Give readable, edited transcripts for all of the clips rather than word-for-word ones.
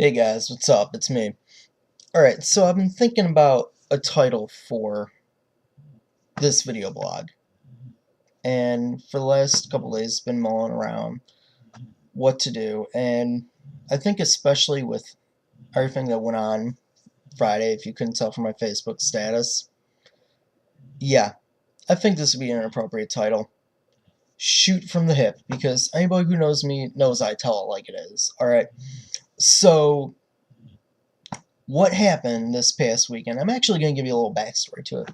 Hey guys, what's up? It's me. Alright, so I've been thinking about a title for this video blog, and for the last couple days, been mulling around what to do, and I think especially with everything that went on Friday, if you couldn't tell from my Facebook status, yeah, I think this would be an appropriate title. Shoot from the hip, because anybody who knows me knows I tell it like it is. Alright, so what happened this past weekend? I'm actually going to give you a little backstory to it.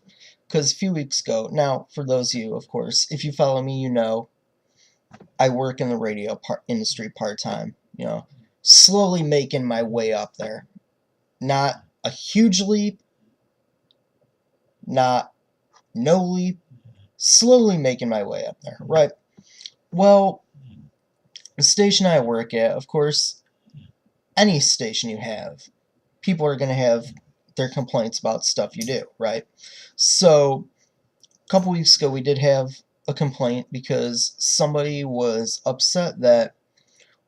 Because a few weeks ago, now, for those of you, of course, if you follow me, you know I work in the radio industry part-time. Slowly making my way up there. Not a huge leap, not no leap, slowly making my way up there, right? Well, the station I work at, of course, any station you have, people are going to have their complaints about stuff you do, right? So, a couple weeks ago, we did have a complaint because somebody was upset that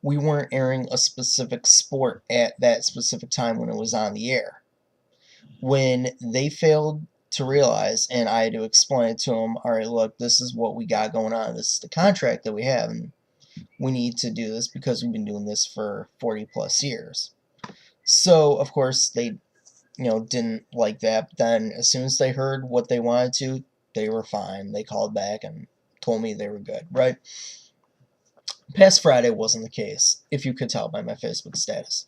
we weren't airing a specific sport at that specific time when it was on the air. When they failed to realize, and I had to explain it to them, alright, look, this is what we got going on. This is the contract that we have, and we need to do this because we've been doing this for 40 plus years. So, of course, they didn't like that. But then, as soon as they heard what they wanted to, they were fine. They called back and told me they were good, right? Past Friday wasn't the case, if you could tell by my Facebook status.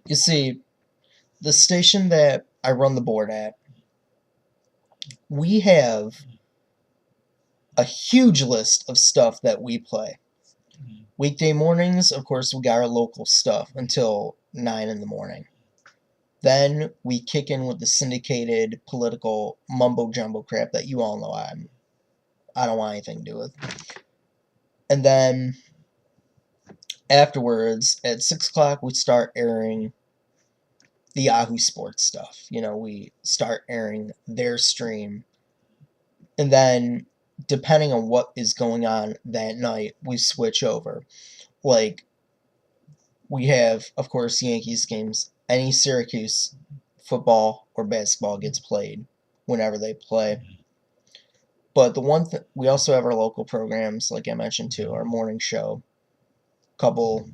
You see, the station that I run the board at, we have a huge list of stuff that we play. Weekday mornings, of course, we got our local stuff until 9 in the morning. Then we kick in with the syndicated political mumbo-jumbo crap that you all know I don't want anything to do with. And then afterwards, at 6 o'clock, we start airing the Yahoo Sports stuff. We start airing their stream. And then, depending on what is going on that night, we switch over. Like, we have, of course, Yankees games. Any Syracuse football or basketball gets played whenever they play. But the one thing, we also have our local programs, like I mentioned too, our morning show, couple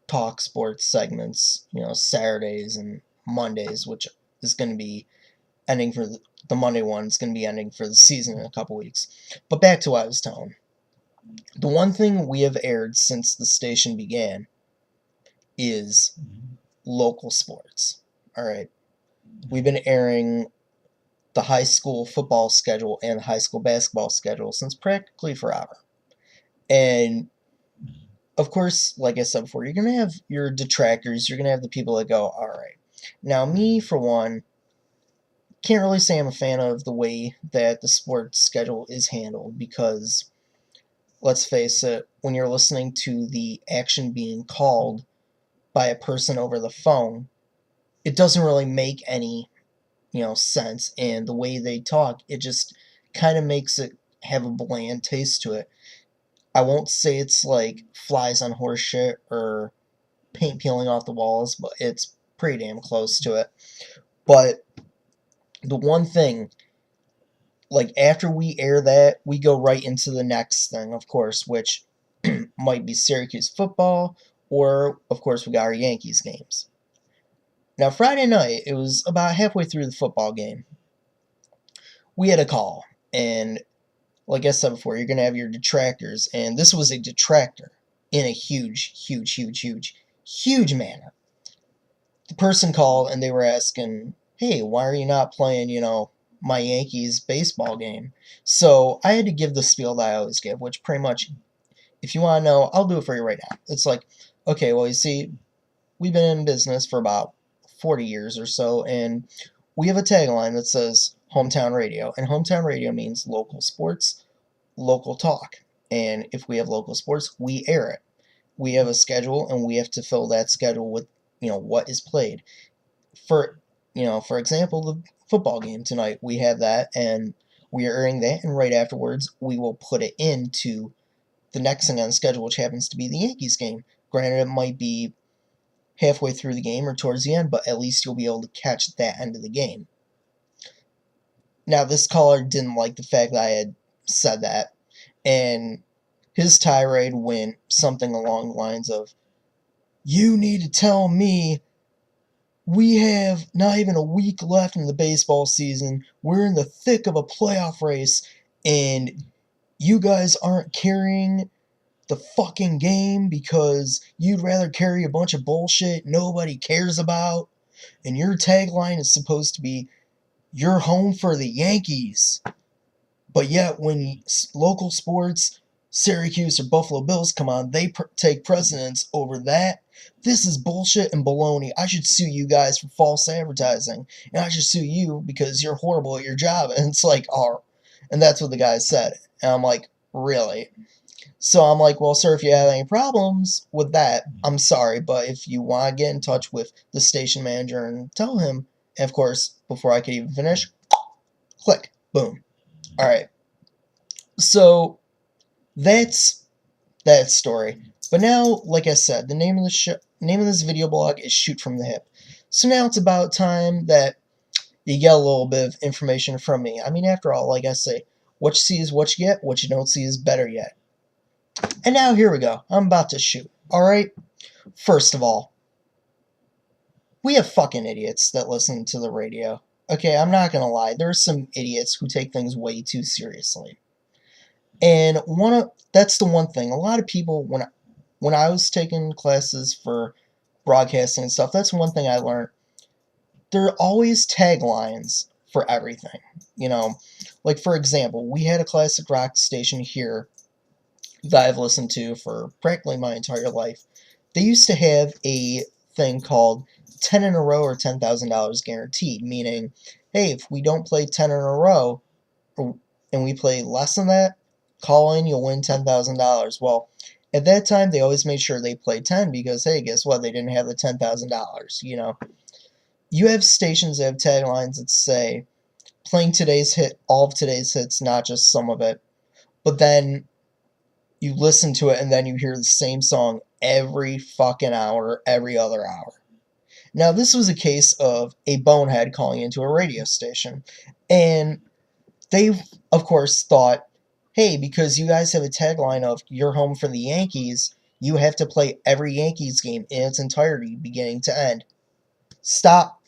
talk sports segments, Saturdays and Mondays, which is going to be ending for the Monday one is going to be ending for the season in a couple weeks. But back to what I was telling. The one thing we have aired since the station began is local sports. Alright. We've been airing the high school football schedule and the high school basketball schedule since practically forever. And of course, like I said before, you're going to have your detractors. You're going to have the people that go, alright. Now, me, for one, can't really say I'm a fan of the way that the sports schedule is handled because, let's face it, when you're listening to the action being called by a person over the phone, it doesn't really make any sense, and the way they talk, it just kind of makes it have a bland taste to it. I won't say it's like flies on horse shit or paint peeling off the walls, but it's pretty damn close to it. But the one thing, like after we air that, we go right into the next thing, of course, which might be Syracuse football, or of course we got our Yankees games. Now, Friday night, it was about halfway through the football game. We had a call, and like I said before, you're going to have your detractors, and this was a detractor in a huge, huge, huge, huge, huge manner. The person called, and they were asking, hey, why are you not playing, my Yankees baseball game? So I had to give the spiel that I always give, which pretty much, if you want to know, I'll do it for you right now. It's like, okay, well, you see, we've been in business for about 40 years or so, and we have a tagline that says hometown radio, and hometown radio means local sports, local talk. And if we have local sports, we air it. We have a schedule, and we have to fill that schedule with what is played. For example, the football game tonight, we have that, and we are airing that, and right afterwards we will put it into the next thing on the schedule, which happens to be the Yankees game. Granted, it might be halfway through the game or towards the end, but at least you'll be able to catch that end of the game. Now, this caller didn't like the fact that I had said that, and his tirade went something along the lines of, "You need to tell me we have not even a week left in the baseball season. We're in the thick of a playoff race, and you guys aren't carrying the fucking game because you'd rather carry a bunch of bullshit nobody cares about. And your tagline is supposed to be, you're home for the Yankees. But yet, when local sports, Syracuse or Buffalo Bills come on, they take precedence over that. This is bullshit and baloney. I should sue you guys for false advertising. And I should sue you because you're horrible at your job." And it's like, oh. And that's what the guy said. And I'm like, really? So I'm like, well, sir, if you have any problems with that, I'm sorry. But if you want to get in touch with the station manager and tell him, and of course, before I could even finish, click, boom. All right. So that's that story. But now, like I said, the name of this video blog is Shoot from the Hip. So now it's about time that you get a little bit of information from me. I mean, after all, like I say, what you see is what you get. What you don't see is better yet. And now here we go. I'm about to shoot. Alright? First of all, we have fucking idiots that listen to the radio. Okay, I'm not gonna lie. There are some idiots who take things way too seriously. And that's the one thing. A lot of people, when I was taking classes for broadcasting and stuff, that's one thing I learned. There are always taglines for everything. You know, like for example, we had a classic rock station here that I've listened to for practically my entire life. They used to have a thing called 10 in a row or $10,000 guaranteed, meaning, hey, if we don't play 10 in a row and we play less than that, call in, you'll win $10,000. Well, at that time, they always made sure they played 10 because, hey, guess what? They didn't have the $10,000, you know. You have stations that have taglines that say, playing today's hit, all of today's hits, not just some of it. But then you listen to it and then you hear the same song every fucking hour, every other hour. Now, this was a case of a bonehead calling into a radio station. And they, of course, thought, hey, because you guys have a tagline of you're home for the Yankees, you have to play every Yankees game in its entirety, beginning to end. Stop.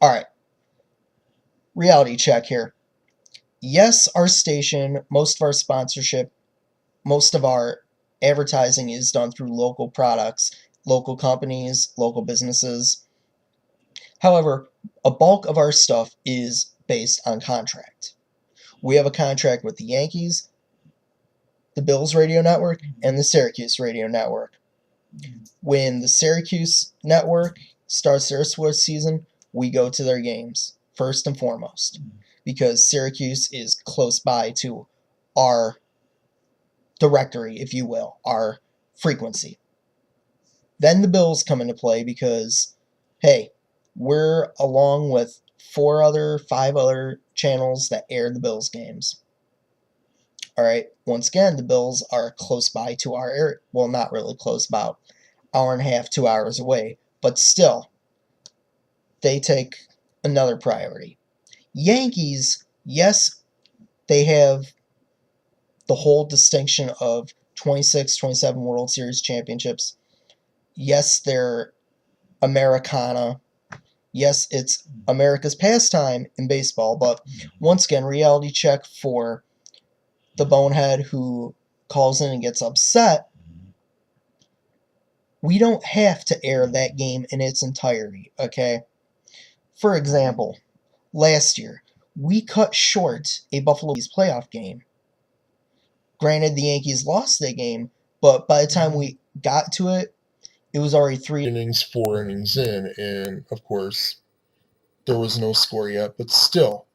Alright. Reality check here. Yes, our station, most of our sponsorship, most of our advertising is done through local products, local companies, local businesses. However, a bulk of our stuff is based on contract. We have a contract with the Yankees, the Bills radio network, and the Syracuse radio network. When the Syracuse network starts their sports season, we go to their games, first and foremost, because Syracuse is close by to our directory, if you will, our frequency. Then the Bills come into play because, hey, we're along with 5 other channels that air the Bills games. Alright, once again, the Bills are close by to our area. Well, not really close, about hour and a half, 2 hours away. But still, they take another priority. Yankees, yes, they have the whole distinction of 26, 27 World Series championships. Yes, they're Americana. Yes, it's America's pastime in baseball. But once again, reality check for the bonehead who calls in and gets upset. We don't have to air that game in its entirety, okay? For example, last year, we cut short a Buffalo Bills playoff game. Granted, the Yankees lost that game, but by the time we got to it, it was already 3 innings, 4 innings in, and of course, there was no score yet, but still,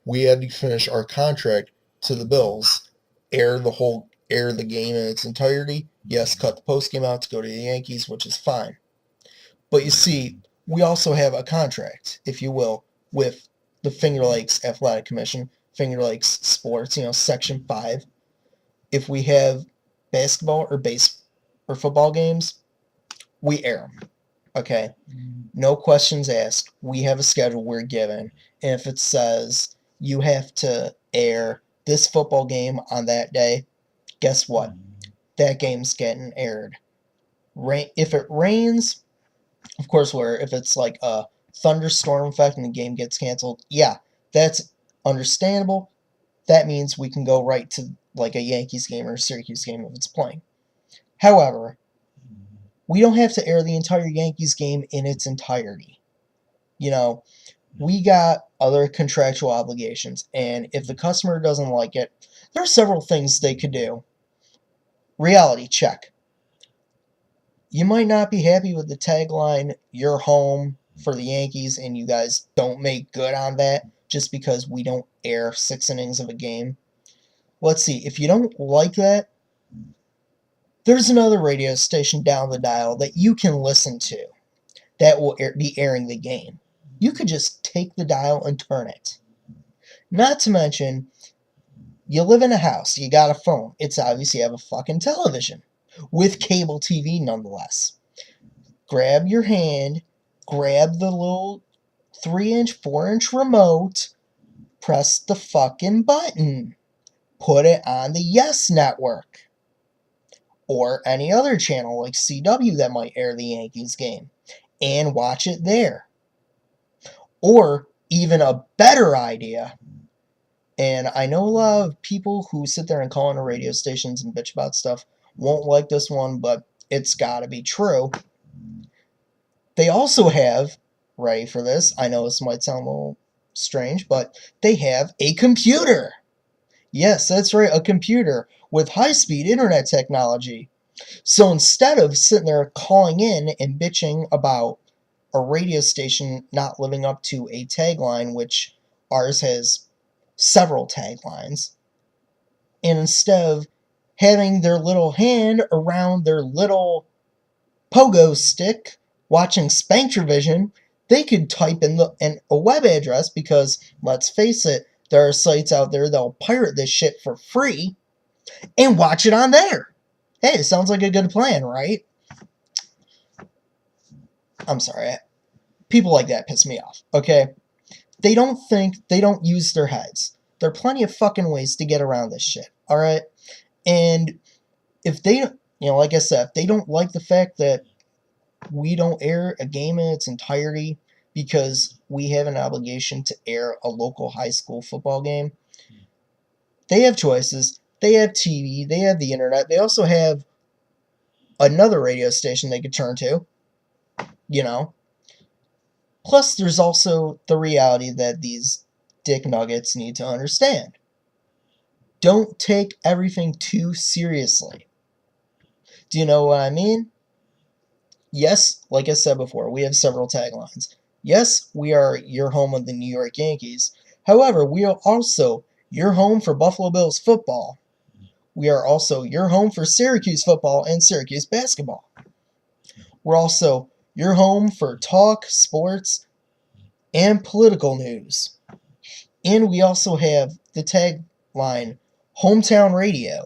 we had to finish our contract to the Bills, air the game in its entirety. Yes, cut the post game out to go to the Yankees, which is fine. But you see, we also have a contract, if you will, with the Finger Lakes Athletic Commission, Finger Lakes Sports, Section 5. If we have basketball or football games, we air them. Okay? No questions asked. We have a schedule we're given. And if it says you have to air this football game on that day, guess what? That game's getting aired. If it rains, of course, if it's like a thunderstorm effect and the game gets canceled, yeah, that's understandable. That means we can go right to like a Yankees game or a Syracuse game if it's playing. However, we don't have to air the entire Yankees game in its entirety. You know, we got other contractual obligations, and if the customer doesn't like it, there are several things they could do. Reality check. You might not be happy with the tagline, "You're home" for the Yankees, and you guys don't make good on that just because we don't air 6 innings of a game. Let's see, if you don't like that, there's another radio station down the dial that you can listen to that will be airing the game. You could just take the dial and turn it. Not to mention, you live in a house, you got a phone. It's obvious you have a fucking television. With cable TV, nonetheless. Grab your hand, grab the little 3-inch, 4-inch remote, press the fucking button. Put it on the Yes Network. Or any other channel like CW that might air the Yankees game. And watch it there. Or, even a better idea, and I know a lot of people who sit there and call into radio stations and bitch about stuff won't like this one, but it's gotta be true. They also have, ready for this, I know this might sound a little strange, but they have a computer. Yes, that's right, a computer with high-speed internet technology. So instead of sitting there calling in and bitching about a radio station not living up to a tagline, which ours has several taglines, and instead of having their little hand around their little pogo stick watching Spanktervision, they could type in a web address because, let's face it, there are sites out there that'll pirate this shit for free and watch it on there. Hey, sounds like a good plan, right? I'm sorry. People like that piss me off, okay? They don't use their heads. There are plenty of fucking ways to get around this shit, alright? And if they, like I said, if they don't like the fact that we don't air a game in its entirety because we have an obligation to air a local high school football game, they have choices. They have TV, they have the internet, they also have another radio station they could turn to, Plus, there's also the reality that these dick nuggets need to understand. Don't take everything too seriously. Do you know what I mean? Yes, like I said before, we have several taglines. Yes, we are your home of the New York Yankees. However, we are also your home for Buffalo Bills football. We are also your home for Syracuse football and Syracuse basketball. We're also your home for talk, sports, and political news. And we also have the tagline, Hometown Radio,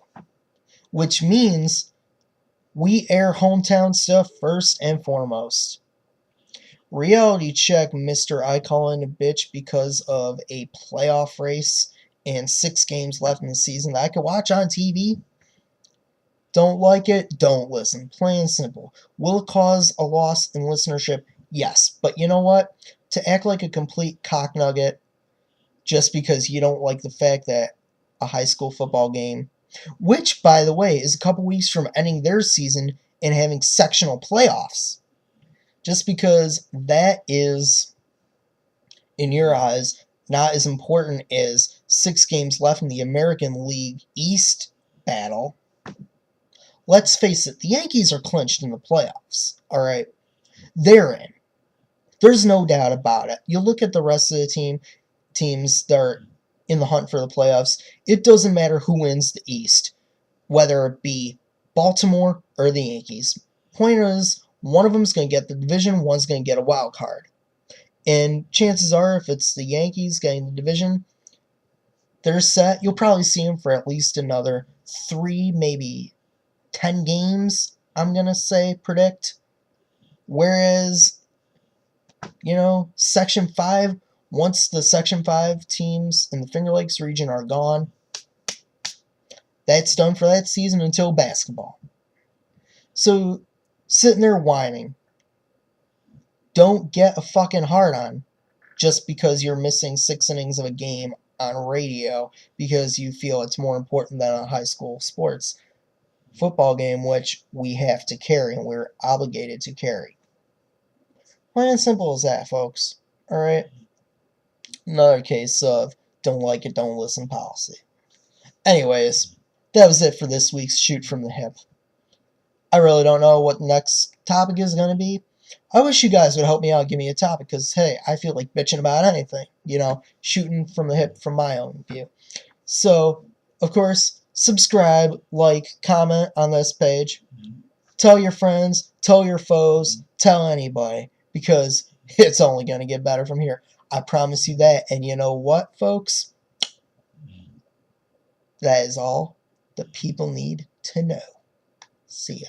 which means we air hometown stuff first and foremost. Reality check, Mr. I call in a bitch because of a playoff race and 6 games left in the season that I could watch on TV. Don't like it? Don't listen. Plain and simple. Will it cause a loss in listenership? Yes. But you know what? To act like a complete cocknugget just because you don't like the fact that a high school football game, which, by the way, is a couple weeks from ending their season and having sectional playoffs, just because that is, in your eyes, not as important as 6 games left in the American League East battle. Let's face it, the Yankees are clinched in the playoffs, alright? They're in. There's no doubt about it. You look at the rest of the teams that are in the hunt for the playoffs, it doesn't matter who wins the East, whether it be Baltimore or the Yankees. Point is, one of them's going to get the division, one's going to get a wild card. And chances are, if it's the Yankees getting the division, they're set. You'll probably see them for at least another 3, maybe 10 games, I'm going to predict. Whereas, Section 5, once the Section 5 teams in the Finger Lakes region are gone, that's done for that season until basketball. So, sitting there whining, don't get a fucking hard on just because you're missing 6 innings of a game on radio because you feel it's more important than a high school sports football game, which we have to carry and we're obligated to carry. Plain and simple as that, folks. Alright? Another case of don't like it, don't listen policy. Anyways, that was it for this week's Shoot from the Hip. I really don't know what the next topic is going to be. I wish you guys would help me out, give me a topic, because, hey, I feel like bitching about anything, shooting from the hip from my own view. So, of course, subscribe, like, comment on this page. Tell your friends, tell your foes, tell anybody, because it's only going to get better from here. I promise you that. And you know what, folks? That is all the people need to know. See ya.